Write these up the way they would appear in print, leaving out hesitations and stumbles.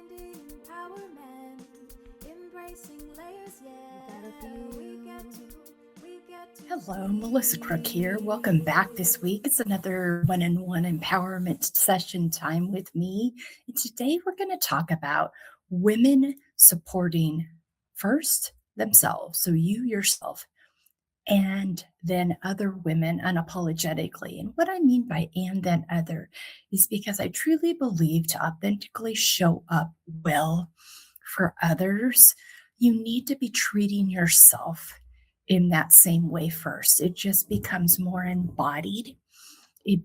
Finding empowerment, embracing layers, yeah. Hello, Melissa Crook here. Welcome back this week. It's another one-on-one empowerment session time with me. And today we're going to talk about women supporting first themselves, so you yourself, and then other women unapologetically. And what I mean by and then other is because I truly believe to authentically show up well for others, you need to be treating yourself in that same way first. It just becomes more embodied. It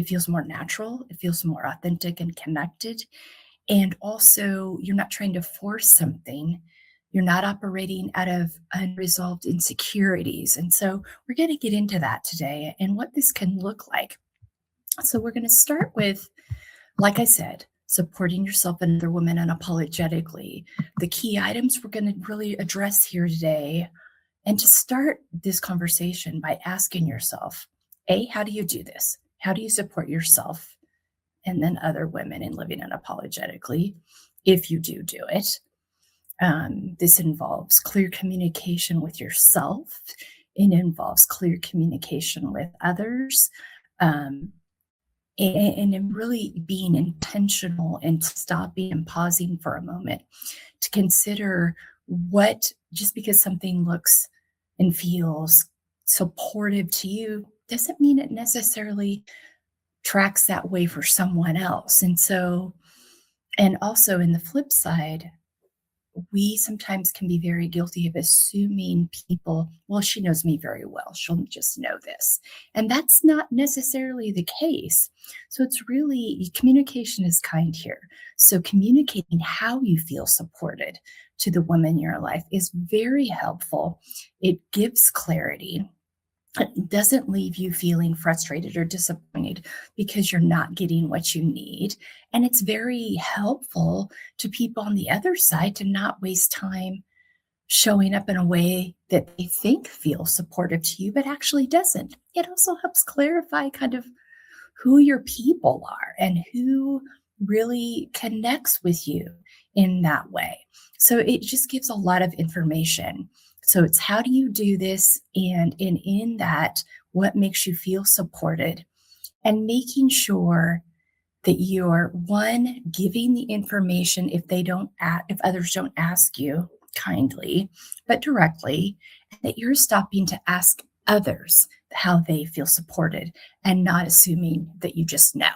feels more natural. It feels more authentic and connected. And also, you're not trying to force something. You're not operating out of unresolved insecurities. And so we're going to get into that today and what this can look like. So we're going to start with, like I said, supporting yourself and other women unapologetically. The key items we're going to really address here today. And to start this conversation by asking yourself, A, how do you do this? How do you support yourself and then other women in living unapologetically, if you do it? This involves clear communication with yourself. It involves clear communication with others. And really being intentional and stopping and pausing for a moment to consider what, just because something looks and feels supportive to you doesn't mean it necessarily tracks that way for someone else. And so, and also in the flip side, we sometimes can be very guilty of assuming people, well, she knows me very well. She'll just know this. And that's not necessarily the case. So it's really, communication is kind here. So communicating how you feel supported to the woman in your life is very helpful. It gives clarity. It doesn't leave you feeling frustrated or disappointed because you're not getting what you need. And it's very helpful to people on the other side to not waste time showing up in a way that they think feels supportive to you, but actually doesn't. It also helps clarify kind of who your people are and who really connects with you in that way. So it just gives a lot of information. So it's how do you do this? And in that, what makes you feel supported? And making sure that you're, one, giving the information if others don't ask you kindly, but directly, and that you're stopping to ask others how they feel supported and not assuming that you just know.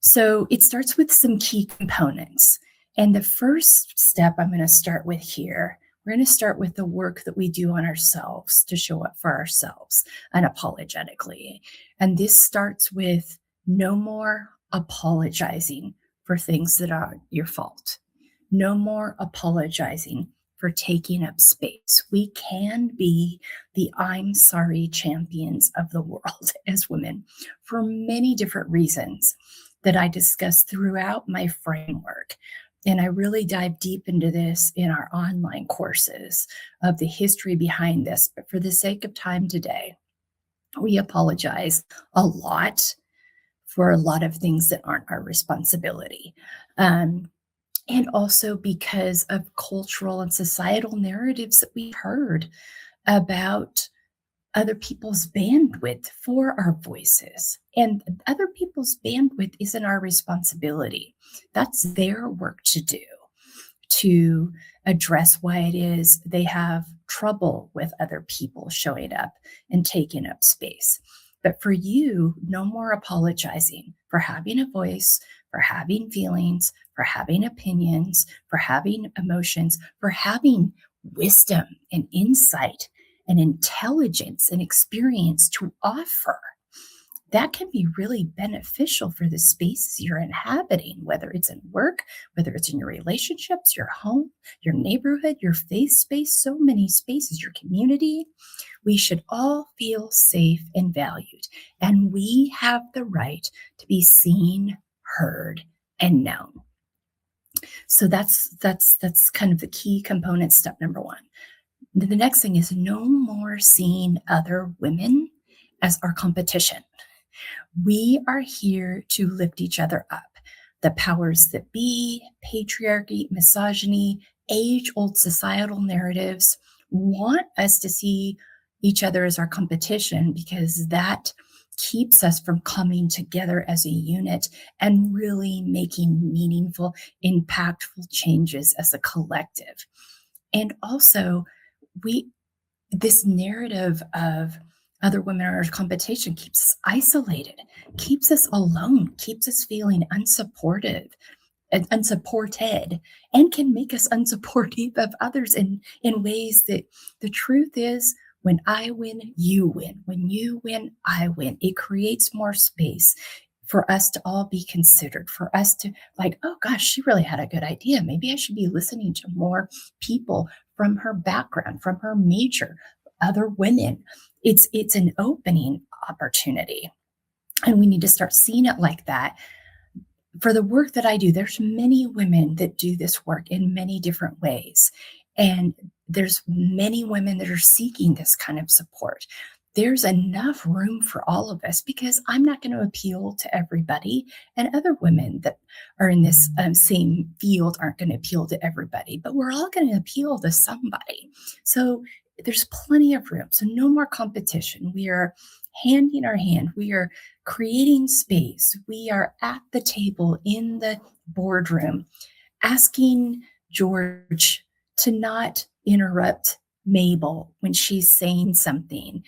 So it starts with some key components. And the first step I'm going to start with here, we're going to start with the work that we do on ourselves to show up for ourselves unapologetically. And this starts with no more apologizing for things that are your fault. No more apologizing for taking up space. We can be the I'm sorry champions of the world as women for many different reasons that I discuss throughout my framework. And I really dive deep into this in our online courses of the history behind this. But for the sake of time today, we apologize a lot for a lot of things that aren't our responsibility. And also because of cultural and societal narratives that we've heard about other people's bandwidth for our voices. And other people's bandwidth isn't our responsibility. That's their work to do, to address why it is they have trouble with other people showing up and taking up space. But for you, no more apologizing for having a voice, for having feelings, for having opinions, for having emotions, for having wisdom and insight and intelligence and experience to offer. That can be really beneficial for the spaces you're inhabiting, whether it's in work, whether it's in your relationships, your home, your neighborhood, your faith space, so many spaces, your community. We should all feel safe and valued, and we have the right to be seen, heard, and known. So that's kind of the key component, step number one. The next thing is no more seeing other women as our competition. We are here to lift each other up. the powers that be, patriarchy, misogyny, age-old societal narratives want us to see each other as our competition because that keeps us from coming together as a unit and really making meaningful, impactful changes as a collective. And also, we this narrative of other women are our competition keeps us isolated, keeps us alone, keeps us feeling unsupported, and can make us unsupportive of others in ways that the truth is when I win, you win. When you win, I win. It creates more space for us to all be considered, for us to like, oh gosh, she really had a good idea. Maybe I should be listening to more people from her background, from her major, other women. It's an opening opportunity. And we need to start seeing it like that. For the work that I do, there's many women that do this work in many different ways. And there's many women that are seeking this kind of support. There's enough room for all of us because I'm not going to appeal to everybody, and other women that are in this same field aren't going to appeal to everybody, but we're all going to appeal to somebody. So there's plenty of room. So no more competition. We are handing our hand. We are creating space. We are at the table in the boardroom asking George to not interrupt Mabel when she's saying something.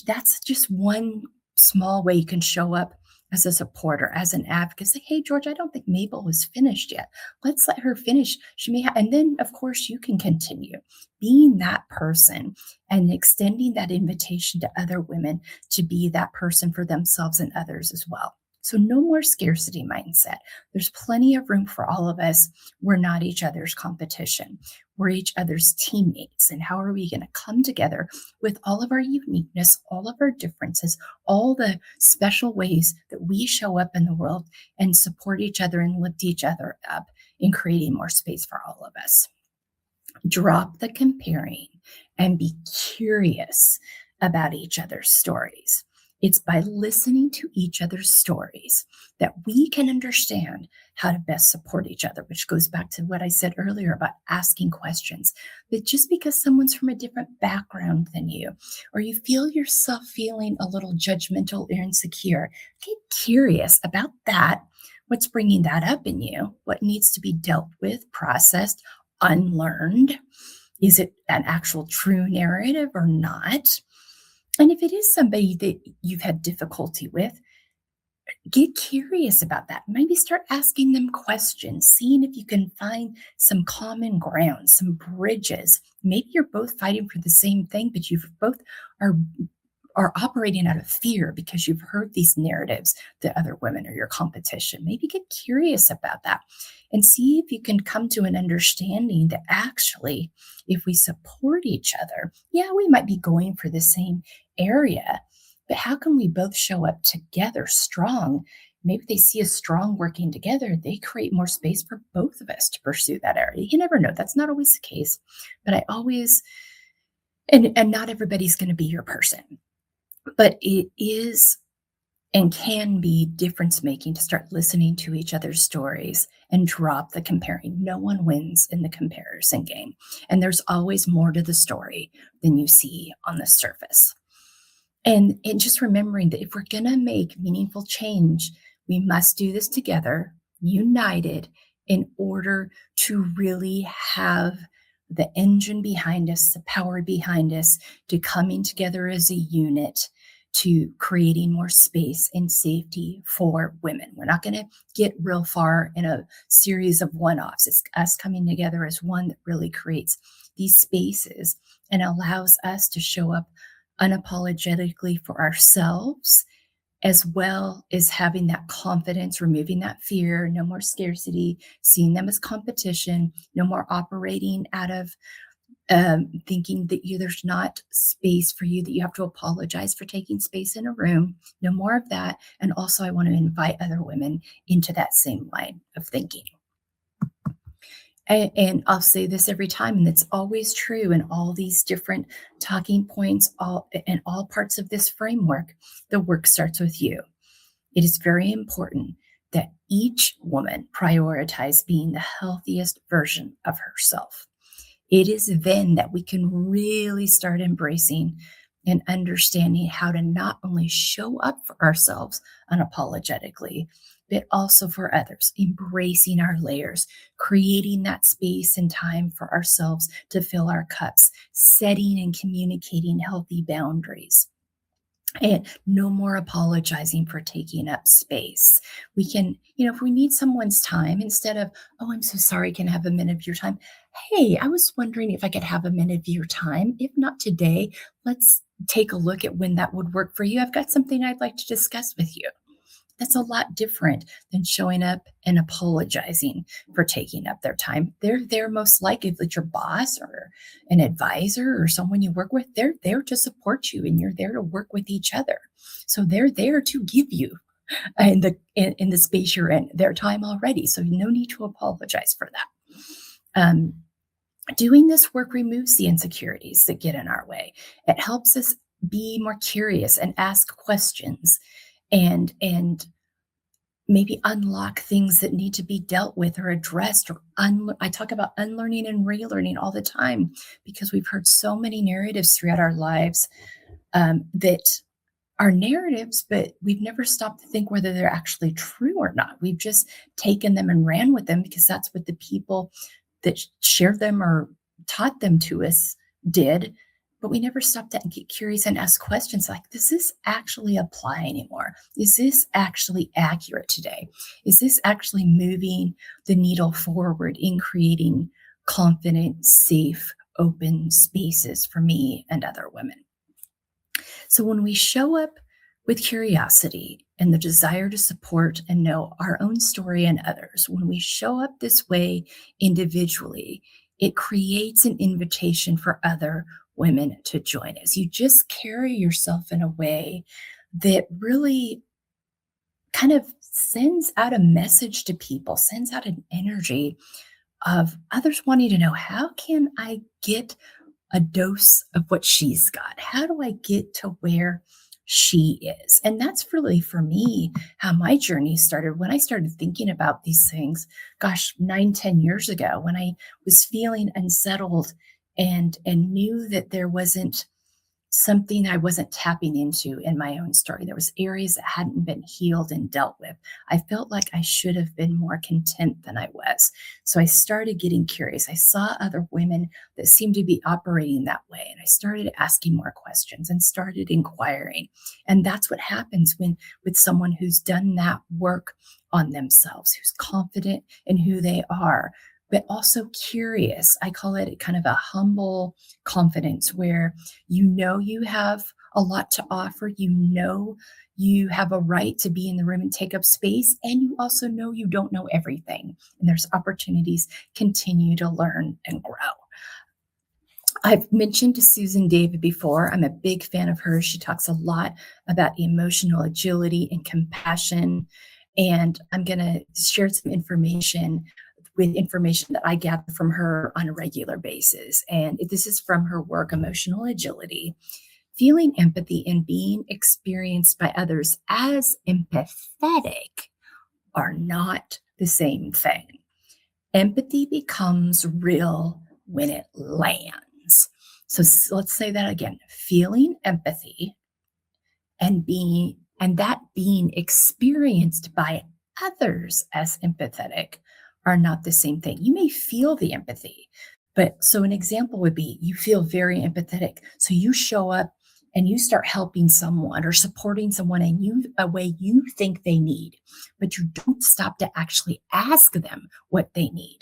That's just one small way you can show up as a supporter, as an advocate. Say, hey, George, I don't think Mabel was finished yet. Let's let her finish. She may have, and then of course you can continue being that person and extending that invitation to other women to be that person for themselves and others as well. So no more scarcity mindset. There's plenty of room for all of us. We're not each other's competition. We're each other's teammates. And how are we going to come together with all of our uniqueness, all of our differences, all the special ways that we show up in the world and support each other and lift each other up in creating more space for all of us? Drop the comparing and be curious about each other's stories. It's by listening to each other's stories that we can understand how to best support each other, which goes back to what I said earlier about asking questions. That just because someone's from a different background than you, or you feel yourself feeling a little judgmental or insecure, get curious about that. What's bringing that up in you? What needs to be dealt with, processed, unlearned? Is it an actual true narrative or not? And if it is somebody that you've had difficulty with, get curious about that. Maybe start asking them questions, seeing if you can find some common ground, some bridges. Maybe you're both fighting for the same thing, but you both are operating out of fear because you've heard these narratives that other women are your competition. Maybe get curious about that and see if you can come to an understanding that actually, if we support each other, yeah, we might be going for the same area, but how can we both show up together strong? Maybe they see us strong working together. They create more space for both of us to pursue that area. You never know. That's not always the case, but I always, and not everybody's going to be your person. But it is and can be difference making to start listening to each other's stories and drop the comparing. No one wins in the comparison game. And there's always more to the story than you see on the surface. And just remembering that if we're going to make meaningful change, we must do this together, united, in order to really have the engine behind us, the power behind us, to coming together as a unit, to creating more space and safety for women. We're not going to get real far in a series of one-offs. It's us coming together as one that really creates these spaces and allows us to show up unapologetically for ourselves, as well as having that confidence, removing that fear, no more scarcity, seeing them as competition, no more operating out of thinking that there's not space for you, that you have to apologize for taking space in a room. No more of that. And also, I want to invite other women into that same line of thinking. And I'll say this every time, and it's always true in all these different talking points, in all parts of this framework, the work starts with you. It is very important that each woman prioritize being the healthiest version of herself. It is then that we can really start embracing and understanding how to not only show up for ourselves unapologetically, but also for others, embracing our layers, creating that space and time for ourselves to fill our cups, setting and communicating healthy boundaries. And no more apologizing for taking up space. We can, if we need someone's time, instead of, oh, I'm so sorry, can I have a minute of your time? Hey, I was wondering if I could have a minute of your time. If not today, let's take a look at when that would work for you. I've got something I'd like to discuss with you. That's a lot different than showing up and apologizing for taking up their time. They're there most likely, if it's your boss or an advisor or someone you work with, they're there to support you and you're there to work with each other. So they're there to give you in the space you're in their time already. So no need to apologize for that. Doing this work removes the insecurities that get in our way. It helps us be more curious and ask questions and maybe unlock things that need to be dealt with or addressed. Or I talk about unlearning and relearning all the time because we've heard so many narratives throughout our lives that are narratives, but we've never stopped to think whether they're actually true or not. We've just taken them and ran with them because that's what the people that shared them or taught them to us did. But we never stopped to get curious and ask questions like, does this actually apply anymore? Is this actually accurate today? Is this actually moving the needle forward in creating confident, safe, open spaces for me and other women? So when we show up with curiosity and the desire to support and know our own story and others, when we show up this way individually, it creates an invitation for other women to join us. You just carry yourself in a way that really kind of sends out a message to people, sends out an energy of others wanting to know, how can I get a dose of what she's got? How do I get to where she is? And that's really, for me, how my journey started when I started thinking about these things, 9-10 years ago, when I was feeling unsettled and knew that there wasn't something I wasn't tapping into in my own story. There was areas that hadn't been healed and dealt with. I felt like I should have been more content than I was. So I started getting curious. I saw other women that seemed to be operating that way. And I started asking more questions and started inquiring. And that's what happens with someone who's done that work on themselves, who's confident in who they are, but also curious. I call it kind of a humble confidence where you have a lot to offer, you have a right to be in the room and take up space, and you also know you don't know everything. And there's opportunities continue to learn and grow. I've mentioned to Susan David before, I'm a big fan of hers. She talks a lot about emotional agility and compassion. And I'm going to share some information that I gather from her on a regular basis. And this is from her work, Emotional Agility. Feeling empathy and being experienced by others as empathetic are not the same thing. Empathy becomes real when it lands. So let's say that again. Feeling empathy and being experienced by others as empathetic are not the same thing. You may feel the empathy, but so an example would be you feel very empathetic. So you show up and you start helping someone or supporting someone in a way you think they need, but you don't stop to actually ask them what they need.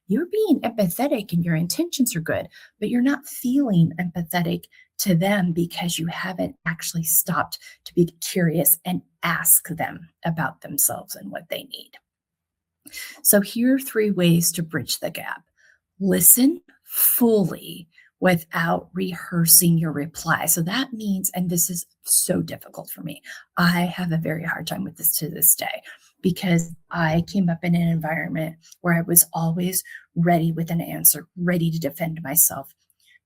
You're being empathetic and your intentions are good, but you're not feeling empathetic to them because you haven't actually stopped to be curious and ask them about themselves and what they need. So here are 3 ways to bridge the gap. Listen fully without rehearsing your reply. So that means, and this is so difficult for me, I have a very hard time with this to this day because I came up in an environment where I was always ready with an answer, ready to defend myself,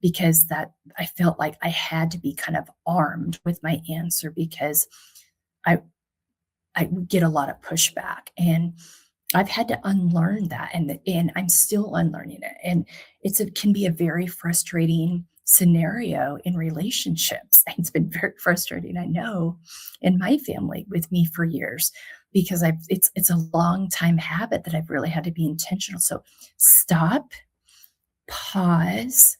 because that I felt like I had to be kind of armed with my answer because I I would get a lot of pushback. And I've had to unlearn that, and I'm still unlearning it. And it can be a very frustrating scenario in relationships. It's been very frustrating, I know, in my family with me for years, because it's a long time habit that I've really had to be intentional. So stop, pause,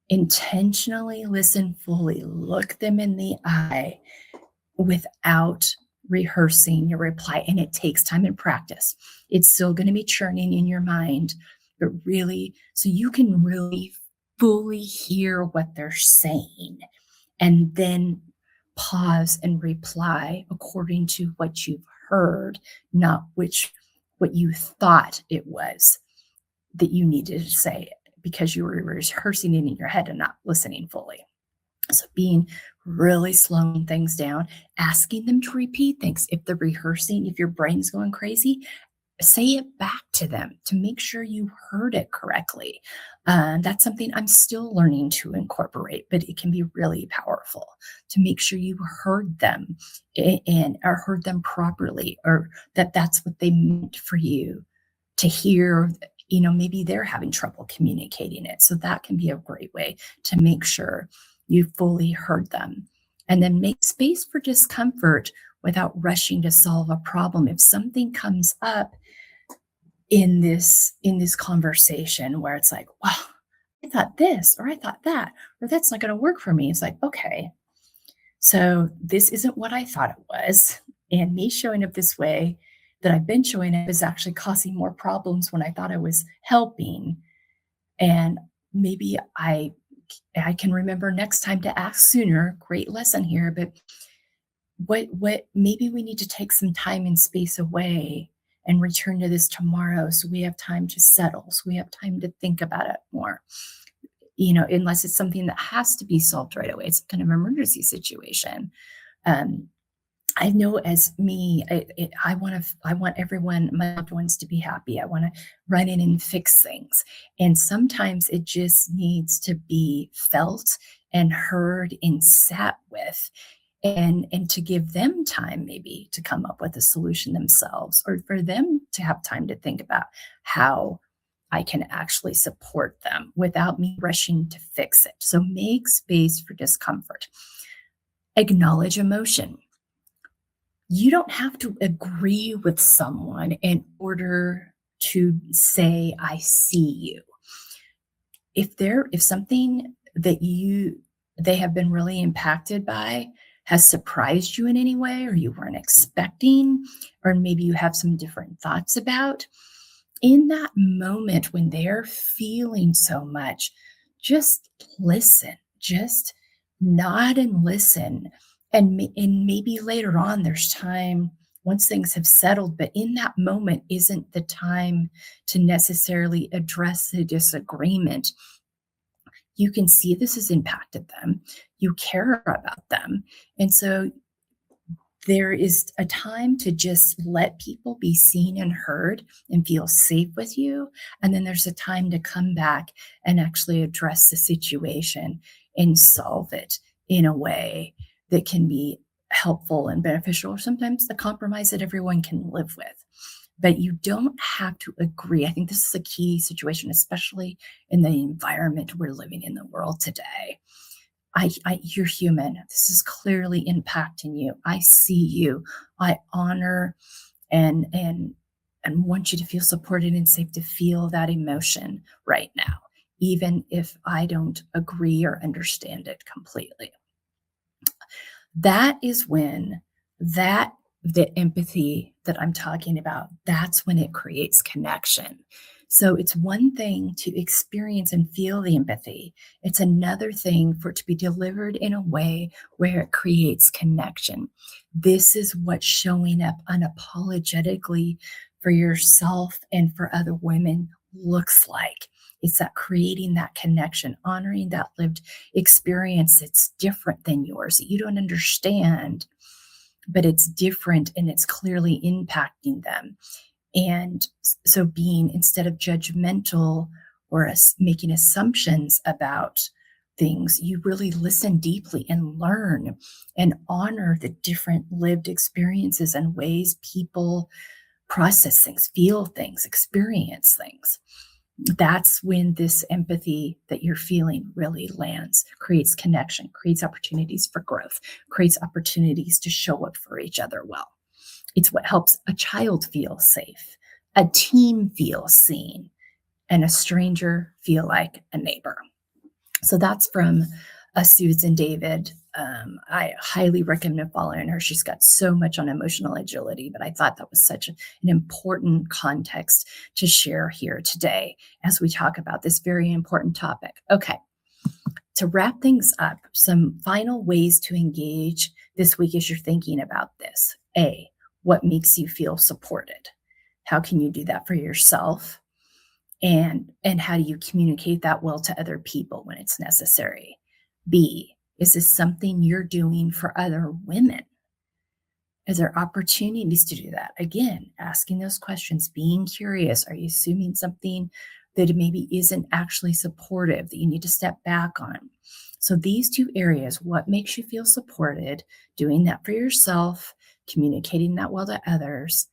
intentionally listen fully, look them in the eye without rehearsing your reply. And it takes time and practice. It's still going to be churning in your mind, but really, so you can really fully hear what they're saying and then pause and reply according to what you've heard, not what you thought it was that you needed to say because you were rehearsing it in your head and not listening fully. So being really slowing things down, asking them to repeat things. If they're rehearsing, if your brain's going crazy, say it back to them to make sure you heard it correctly. That's something I'm still learning to incorporate, but it can be really powerful to make sure you heard them and or heard them properly, or that's what they meant for you to hear. Maybe they're having trouble communicating it. So that can be a great way to make sure you fully heard them. And then make space for discomfort without rushing to solve a problem. If something comes up in this conversation where it's like, well, I thought this, or I thought that, or that's not going to work for me. It's like, okay, so this isn't what I thought it was. And me showing up this way that I've been showing up is actually causing more problems when I thought I was helping. And maybe I can remember next time to ask sooner. Great lesson here, but what maybe we need to take some time and space away and return to this tomorrow, so we have time to settle, so we have time to think about it more. Unless it's something that has to be solved right away, it's kind of an emergency situation. I know as me, I want everyone, my loved ones, to be happy. I want to run in and fix things. And sometimes it just needs to be felt and heard and sat with, and to give them time maybe to come up with a solution themselves, or for them to have time to think about how I can actually support them without me rushing to fix it. So make space for discomfort. Acknowledge emotion. You don't have to agree with someone in order to say, I see you. If something that they have been really impacted by has surprised you in any way, or you weren't expecting, or maybe you have some different thoughts about, in that moment when they're feeling so much, just listen, just nod and listen. And maybe later on there's time once things have settled, but in that moment isn't the time to necessarily address the disagreement. You can see this has impacted them. You care about them. And so there is a time to just let people be seen and heard and feel safe with you. And then there's a time to come back and actually address the situation and solve it in a way that can be helpful and beneficial, or sometimes the compromise that everyone can live with. But you don't have to agree. I think this is a key situation, especially in the environment we're living in the world today. You're human. This is clearly impacting you. I see you. I honor and want you to feel supported and safe to feel that emotion right now, even if I don't agree or understand it completely. That is when the empathy that I'm talking about, that's when it creates connection. So it's one thing to experience and feel the empathy. It's another thing for it to be delivered in a way where it creates connection. This is what showing up unapologetically for yourself and for other women looks like. It's that creating that connection, honoring that lived experience that's different than yours, that you don't understand, but it's different and it's clearly impacting them. And so being, instead of judgmental or making assumptions about things, you really listen deeply and learn and honor the different lived experiences and ways people process things, feel things, experience things. That's when this empathy that you're feeling really lands, creates connection, creates opportunities for growth, creates opportunities to show up for each other well. It's what helps a child feel safe, a team feel seen, and a stranger feel like a neighbor. So that's from Susan David. I highly recommend following her. She's got so much on emotional agility, but I thought that was such an important context to share here today as we talk about this very important topic. Okay, to wrap things up, some final ways to engage this week as you're thinking about this. A, what makes you feel supported? How can you do that for yourself? And how do you communicate that well to other people when it's necessary? B, is this something you're doing for other women? Is there opportunities to do that? Again, asking those questions, being curious. Are you assuming something that maybe isn't actually supportive that you need to step back on? So these two areas, what makes you feel supported, doing that for yourself, communicating that well to others,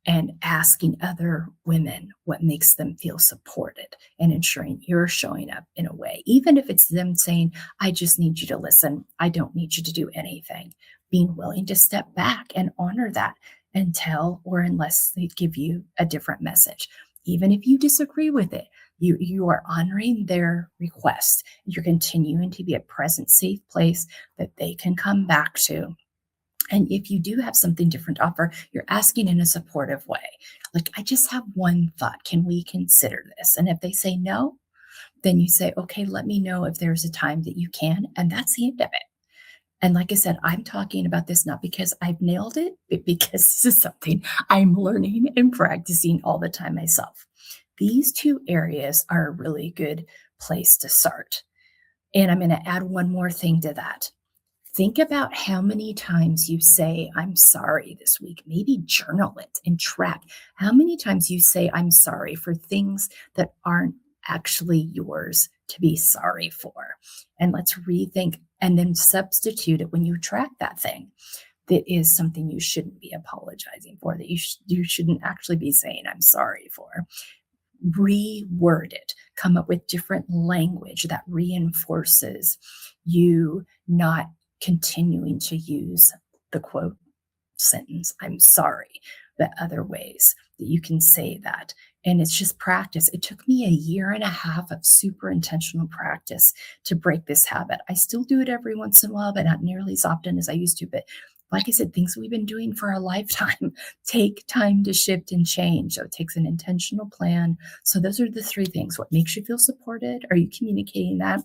and asking other women what makes them feel supported and ensuring you're showing up in a way, even if it's them saying, I just need you to listen. I don't need you to do anything. Being willing to step back and honor that until or unless they give you a different message. Even if you disagree with it, you are honoring their request. You're continuing to be a present, safe place that they can come back to. And if you do have something different to offer, you're asking in a supportive way. Like, I just have one thought. Can we consider this? And if they say no, then you say, okay, let me know if there's a time that you can. And that's the end of it. And like I said, I'm talking about this not because I've nailed it, but because this is something I'm learning and practicing all the time myself. These two areas are a really good place to start. And I'm going to add one more thing to that. Think about how many times you say, I'm sorry this week. Maybe journal it and track how many times you say, I'm sorry for things that aren't actually yours to be sorry for. And let's rethink and then substitute it when you track that thing that is something you shouldn't be apologizing for, that you shouldn't actually be saying, I'm sorry for. Reword it, come up with different language that reinforces you not continuing to use the quote sentence, I'm sorry, but other ways that you can say that. And it's just practice. It took me 1.5 years of super intentional practice to break this habit. I still do it every once in a while, but not nearly as often as I used to. But like I said, things we've been doing for a lifetime take time to shift and change. So it takes an intentional plan. So those are the 3 things. What makes you feel supported? Are you communicating that?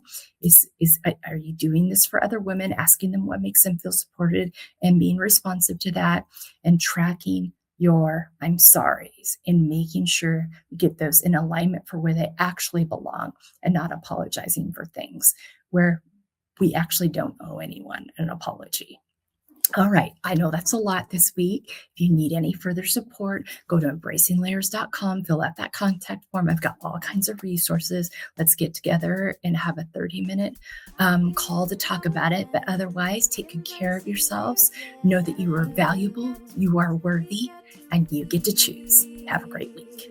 Are you doing this for other women, asking them what makes them feel supported and being responsive to that, and tracking your I'm sorries and making sure you get those in alignment for where they actually belong and not apologizing for things where we actually don't owe anyone an apology. All right. I know that's a lot this week. If you need any further support, go to embracinglayers.com, fill out that contact form. I've got all kinds of resources. Let's get together and have a 30-minute call to talk about it. But otherwise, take good care of yourselves. Know that you are valuable, you are worthy, and you get to choose. Have a great week.